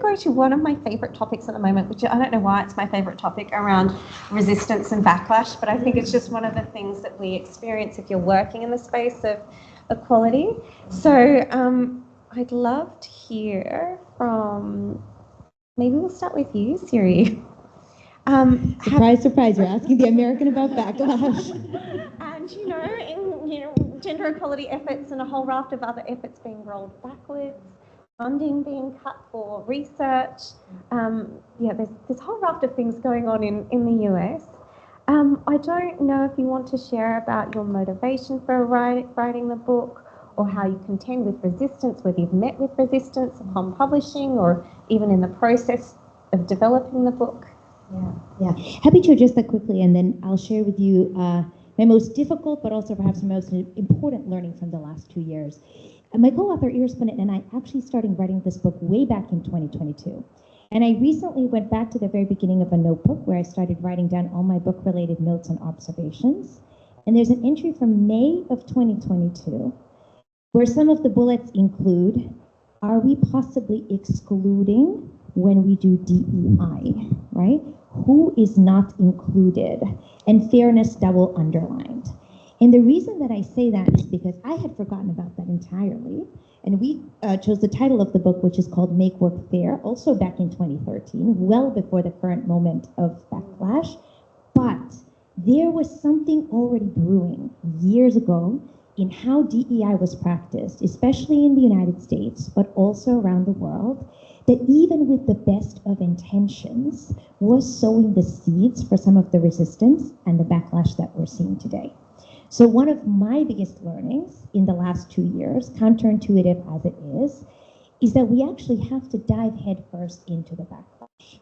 go to one of my favourite topics at the moment, which I don't know why it's my favourite topic, around resistance and backlash, but I think it's just one of the things that we experience if you're working in the space of equality. So I'd love to hear from, maybe we'll start with you, Siri. Surprise, surprise, you're asking the American about backlash. And in gender equality efforts and a whole raft of other efforts being rolled backwards, funding being cut for research. There's this whole raft of things going on in the US. I don't know if you want to share about your motivation for writing the book, or how you contend with resistance, whether you've met with resistance upon publishing or even in the process of developing the book. Yeah. Happy to address that quickly, and then I'll share with you my most difficult, but also perhaps my most important learning from the last 2 years. My co-author Iris Punnett and I actually started writing this book way back in 2022. And I recently went back to the very beginning of a notebook where I started writing down all my book-related notes and observations. And there's an entry from May of 2022 where some of the bullets include, are we possibly excluding when we do DEI, right? Who is not included? And fairness double underlined. And the reason that I say that is because I had forgotten about that entirely. And we chose the title of the book, which is called Make Work Fair, also back in 2013, well before the current moment of backlash. But there was something already brewing years ago in how DEI was practiced, especially in the United States, but also around the world, that even with the best of intentions was sowing the seeds for some of the resistance and the backlash that we're seeing today. So one of my biggest learnings in the last 2 years, counterintuitive as it is that we actually have to dive headfirst into the backlash.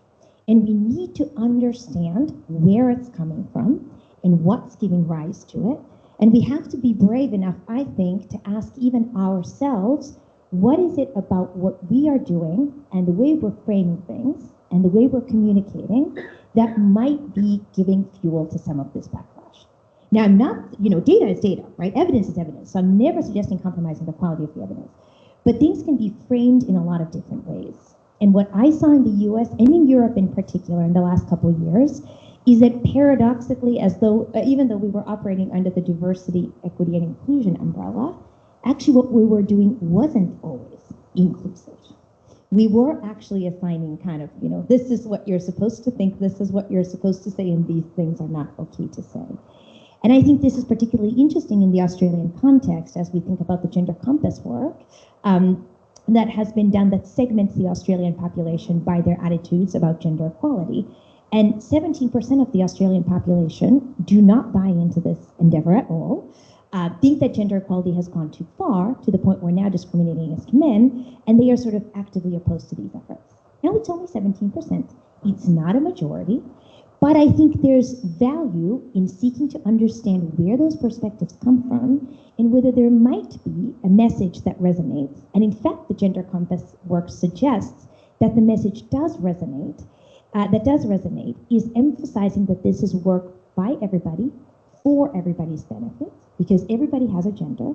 And we need to understand where it's coming from and what's giving rise to it. And we have to be brave enough, I think, to ask even ourselves, what is it about what we are doing and the way we're framing things and the way we're communicating that might be giving fuel to some of this backlash? Now, I'm not, data is data, right? Evidence is evidence. So I'm never suggesting compromising the quality of the evidence. But things can be framed in a lot of different ways. And what I saw in the US and in Europe in particular in the last couple of years is that paradoxically, as though, even though we were operating under the diversity, equity, and inclusion umbrella, actually what we were doing wasn't always inclusive. We were actually assigning kind of, this is what you're supposed to think, this is what you're supposed to say, and these things are not okay to say. And I think this is particularly interesting in the Australian context as we think about the gender compass work that has been done that segments the Australian population by their attitudes about gender equality. And 17% of the Australian population do not buy into this endeavor at all, think that gender equality has gone too far to the point where now discriminating against men, and they are sort of actively opposed to these efforts. Now it's only 17%. It's not a majority, but I think there's value in seeking to understand where those perspectives come from and whether there might be a message that resonates. And in fact, the gender compass work suggests that the message does resonate, is emphasizing that this is work by everybody, for everybody's benefit, because everybody has a gender,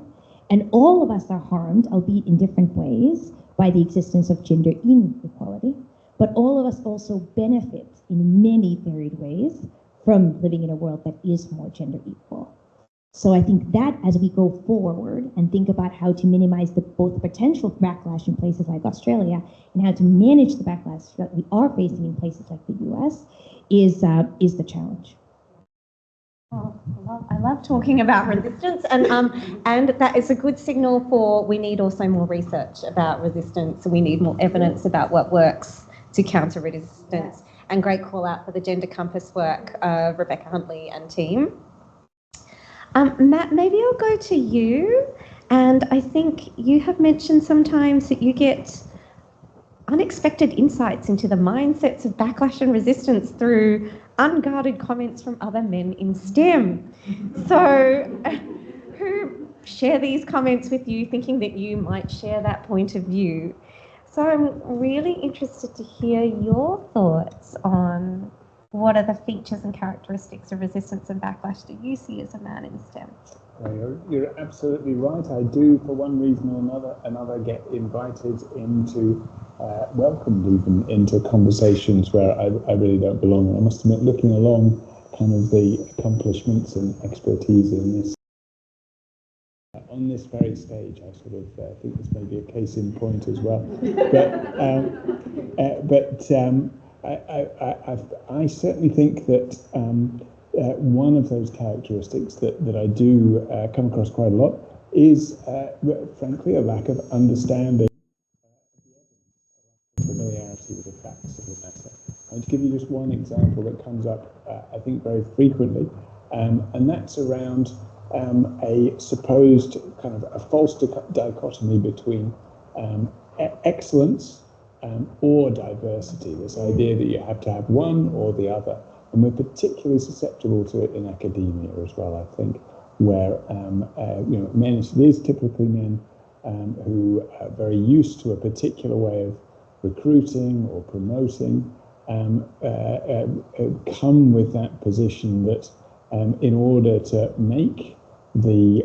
and all of us are harmed, albeit in different ways, by the existence of gender inequality, but all of us also benefit in many varied ways from living in a world that is more gender equal. So I think that as we go forward and think about how to minimize both the potential backlash in places like Australia and how to manage the backlash that we are facing in places like the US is the challenge. Oh, I love talking about resistance, and that is a good signal for we need also more research about resistance, and we need more evidence about what works to counter resistance. And great call out for the gender compass work, Rebecca Huntley and team. Matt, maybe I'll go to you, and I think you have mentioned sometimes that you get unexpected insights into the mindsets of backlash and resistance through unguarded comments from other men in STEM. So who share these comments with you thinking that you might share that point of view? So I'm really interested to hear your thoughts on what are the features and characteristics of resistance and backlash do you see as a man in STEM? You're absolutely right. I do, for one reason or another, get invited into welcomed even into conversations where I really don't belong. And I must admit, looking along kind of the accomplishments and expertise in this, on this very stage, I sort of think this may be a case in point as well. I certainly think that one of those characteristics that I do come across quite a lot is, frankly, a lack of understanding, familiarity with the facts of the matter. I'll just give you just one example that comes up, I think, very frequently, and that's around a supposed kind of a false dichotomy between excellence or diversity, this idea that you have to have one or the other. And we're particularly susceptible to it in academia as well, I think, where men, it is typically men who are very used to a particular way of recruiting or promoting, come with that position that in order to make the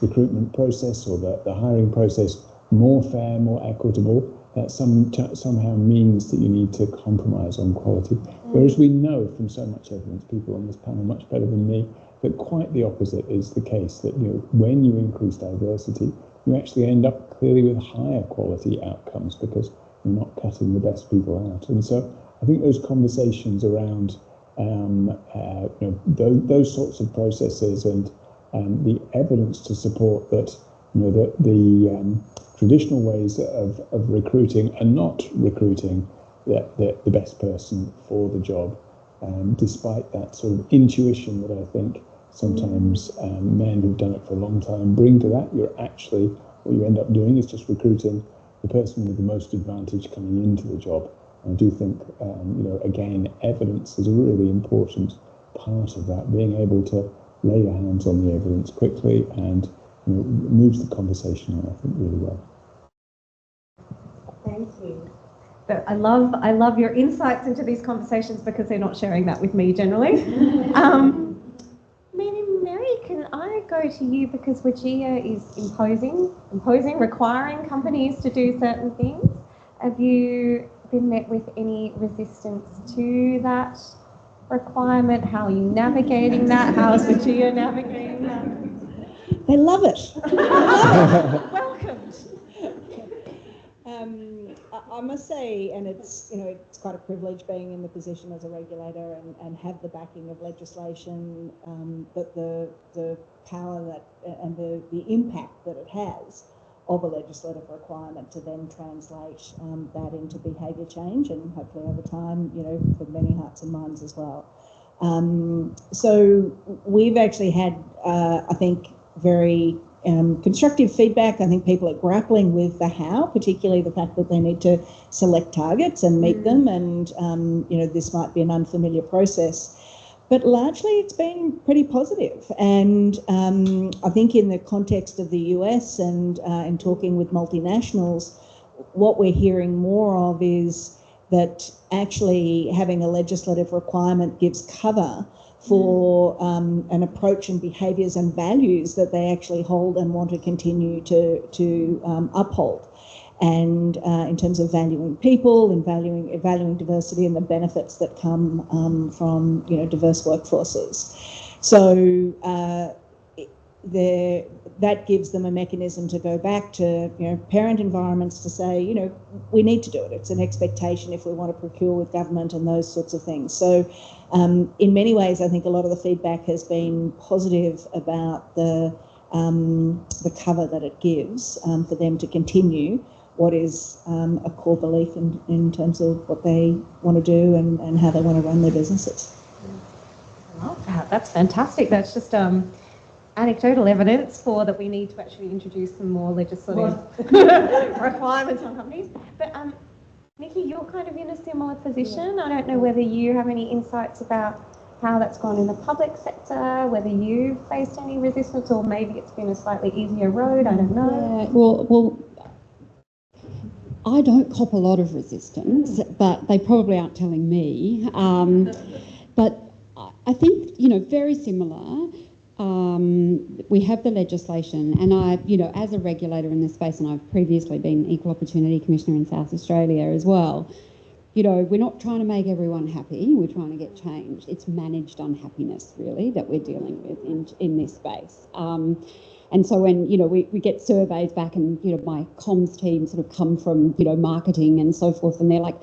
recruitment process or the hiring process more fair, more equitable, that somehow means that you need to compromise on quality. Whereas we know from so much evidence, people on this panel much better than me, that quite the opposite is the case, that when you increase diversity, you actually end up clearly with higher quality outcomes because you're not cutting the best people out. And so I think those conversations around those sorts of processes and the evidence to support that the traditional ways of recruiting are not recruiting the best person for the job, despite that sort of intuition that I think sometimes men who've done it for a long time bring to that. What you end up doing is just recruiting the person with the most advantage coming into the job. I do think, again, evidence is a really important part of that, being able to lay your hands on the evidence quickly and moves the conversation on, I think, really well. Thank you. But I love your insights into these conversations because they're not sharing that with me generally. Mary, can I go to you because WGEA is imposing, requiring companies to do certain things. Have you been met with any resistance to that requirement? How are you navigating that? How is WGEA navigating that? They love it. Welcomed. I must say, and it's quite a privilege being in the position as a regulator and have the backing of legislation, that the power that and the impact that it has of a legislative requirement to then translate that into behaviour change and hopefully over time, for many hearts and minds as well. So we've actually had, I think, very constructive feedback. I think people are grappling with the how, particularly the fact that they need to select targets and meet them, and this might be an unfamiliar process. But largely it's been pretty positive. And I think in the context of the US and in talking with multinationals, what we're hearing more of is that actually having a legislative requirement gives cover for an approach and behaviours and values that they actually hold and want to continue to uphold. And in terms of valuing people and valuing diversity and the benefits that come from diverse workforces. So that gives them a mechanism to go back to parent environments to say we need to do it. It's an expectation if we want to procure with government and those sorts of things. So in many ways, I think a lot of the feedback has been positive about the cover that it gives for them to continue what is a core belief in terms of what they want to do and how they want to run their businesses. I love that. That's fantastic. That's just anecdotal evidence for that we need to actually introduce some more legislative requirements on companies. But Niki, you're kind of in a similar position. I don't know whether you have any insights about how that's gone in the public sector, whether you've faced any resistance or maybe it's been a slightly easier road. I don't know. Well, I don't cop a lot of resistance, but they probably aren't telling me. But I think, very similar. we have the legislation, and I, as a regulator in this space, and I've previously been Equal Opportunity Commissioner in South Australia as well, we're not trying to make everyone happy, we're trying to get change. It's managed unhappiness, really, that we're dealing with in this space. And so when, we get surveys back and, my comms team sort of come from, marketing and so forth, and they're like,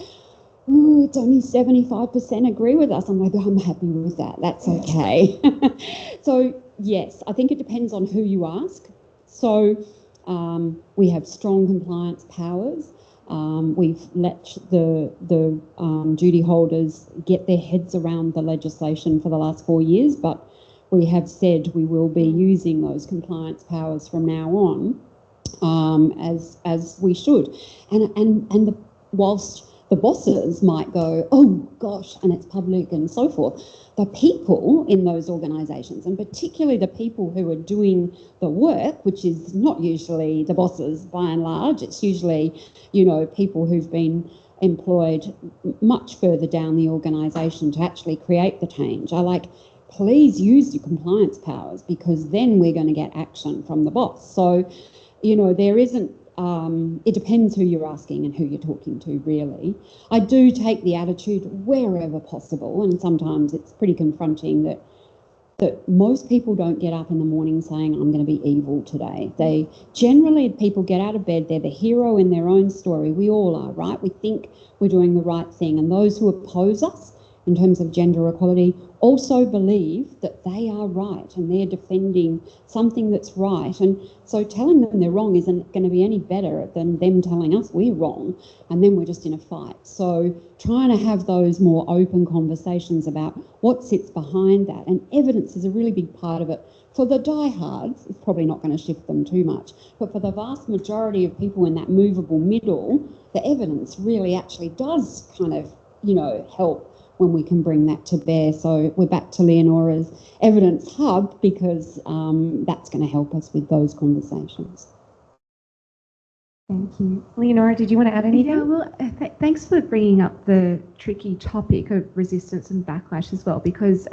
oh, it's only 75% agree with us. I'm like, I'm happy with that. That's okay. So, yes, I think it depends on who you ask. So we have strong compliance powers. We've let the duty holders get their heads around the legislation for the last 4 years, but we have said we will be using those compliance powers from now on, as we should. And whilst the bosses might go, oh gosh, and it's public and so forth, the people in those organisations, and particularly the people who are doing the work, which is not usually the bosses by and large, it's usually, people who've been employed much further down the organisation to actually create the change. Please use your compliance powers, because then we're going to get action from the boss. So, there isn't, it depends who you're asking and who you're talking to, really. I do take the attitude wherever possible, and sometimes it's pretty confronting that most people don't get up in the morning saying, I'm going to be evil today. People get out of bed, they're the hero in their own story. We all are, right? We think we're doing the right thing, and those who oppose us in terms of gender equality also believe that they are right and they're defending something that's right. And so telling them they're wrong isn't going to be any better than them telling us we're wrong, and then we're just in a fight. So trying to have those more open conversations about what sits behind that, and evidence is a really big part of it. For the diehards, it's probably not going to shift them too much, but for the vast majority of people in that movable middle, the evidence really actually does kind of, help when we can bring that to bear. So we're back to Leonora's evidence hub, because that's going to help us with those conversations. Thank you. Leonora, did you want to add anything? Yeah, well, thanks for bringing up the tricky topic of resistance and backlash as well, because,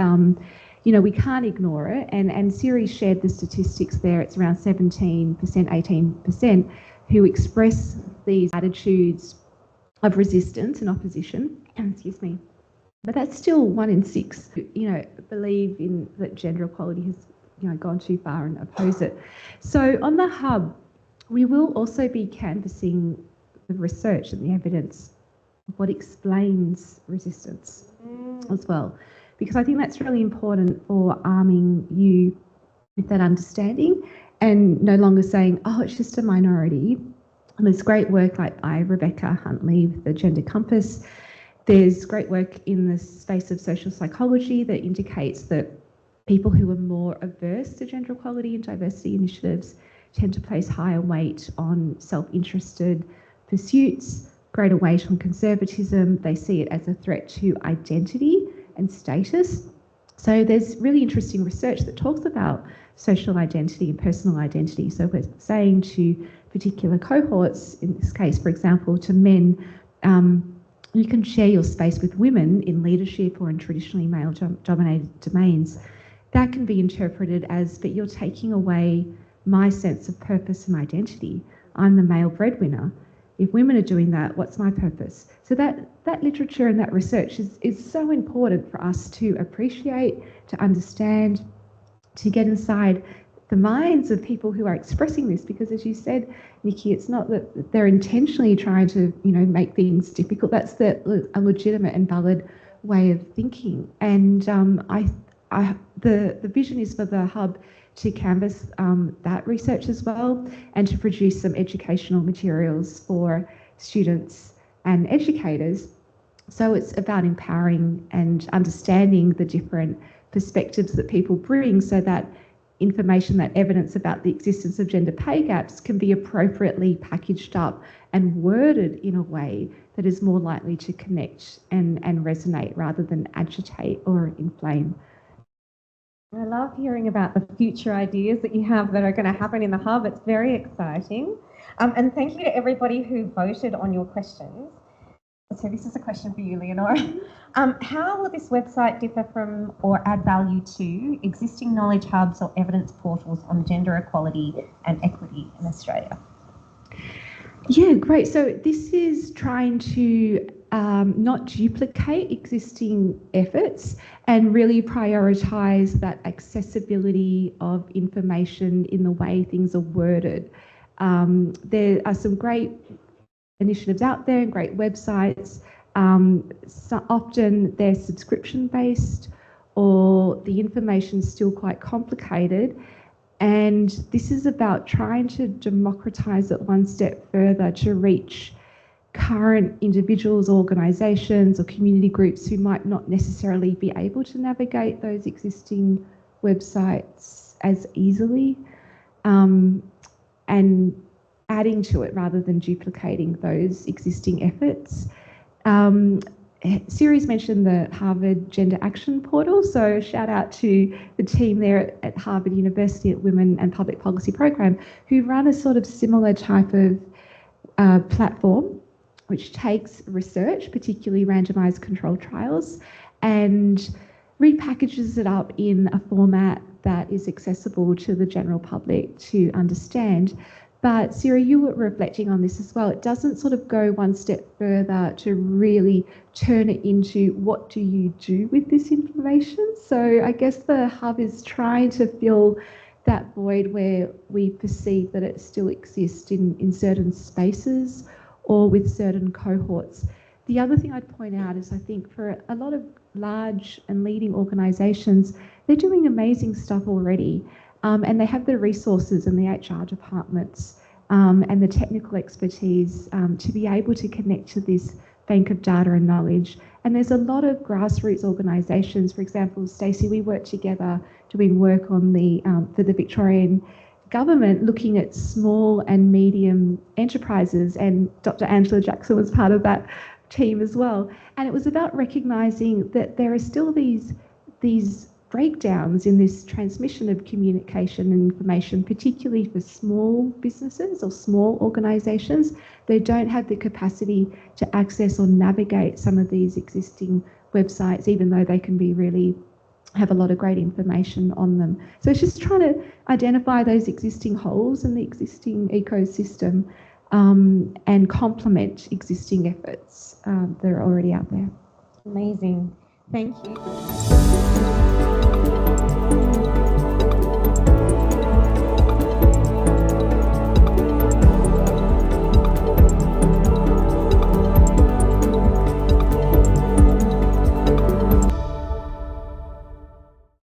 we can't ignore it. And Siri shared the statistics there. It's around 17%, 18% who express these attitudes of resistance and opposition. Excuse me. But that's still 1 in 6, believe in that gender equality has, gone too far and oppose it. So on the hub, we will also be canvassing the research and the evidence of what explains resistance as well, because I think that's really important for arming you with that understanding and no longer saying, oh, it's just a minority. And there's great work like by Rebecca Huntley with the Gender Compass. There's great work in the space of social psychology that indicates that people who are more averse to gender equality and diversity initiatives tend to place higher weight on self-interested pursuits, greater weight on conservatism. They see it as a threat to identity and status. So there's really interesting research that talks about social identity and personal identity. So we're saying to particular cohorts, in this case, for example, to men, you can share your space with women in leadership or in traditionally male-dominated domains. That can be interpreted as, but you're taking away my sense of purpose and identity. I'm the male breadwinner. If women are doing that, what's my purpose? So that literature and that research is so important for us to appreciate, to understand, to get inside the minds of people who are expressing this, because as you said, Niki, it's not that they're intentionally trying to, make things difficult. That's a legitimate and valid way of thinking. And the vision is for the hub to canvass that research as well, and to produce some educational materials for students and educators. So it's about empowering and understanding the different perspectives that people bring, so that information, that evidence about the existence of gender pay gaps can be appropriately packaged up and worded in a way that is more likely to connect and resonate rather than agitate or inflame. I love hearing about the future ideas that you have that are going to happen in the hub. It's very exciting. And thank you to everybody who voted on your questions. So this is a question for you, Leonora. How will this website differ from or add value to existing knowledge hubs or evidence portals on gender equality and equity in Australia? Yeah, great. So this is trying to not duplicate existing efforts and really prioritise that accessibility of information in the way things are worded. There are some great initiatives out there and great websites. So often they're subscription based or the information's still quite complicated. And this is about trying to democratise it one step further to reach current individuals, organisations or community groups who might not necessarily be able to navigate those existing websites as easily, and adding to it rather than duplicating those existing efforts. Siri's mentioned the Harvard Gender Action Portal, so shout out to the team there at Harvard University at Women and Public Policy Program who run a sort of similar type of platform which takes research, particularly randomised controlled trials, and repackages it up in a format that is accessible to the general public to understand. But Siri, you were reflecting on this as well. It doesn't sort of go one step further to really turn it into what do you do with this information? So I guess the hub is trying to fill that void where we perceive that it still exists in certain spaces or with certain cohorts. The other thing I'd point out is I think for a lot of large and leading organisations, they're doing amazing stuff already. And they have the resources and the HR departments and the technical expertise to be able to connect to this bank of data and knowledge. And there's a lot of grassroots organisations. For example, Stacey, we work together doing work on for the Victorian government looking at small and medium enterprises, and Dr. Angela Jackson was part of that team as well. And it was about recognising that there are still these breakdowns in this transmission of communication and information, particularly for small businesses or small organisations. They don't have the capacity to access or navigate some of these existing websites, even though they can be really have a lot of great information on them. So it's just trying to identify those existing holes in the existing ecosystem and complement existing efforts that are already out there. Amazing. Thank you.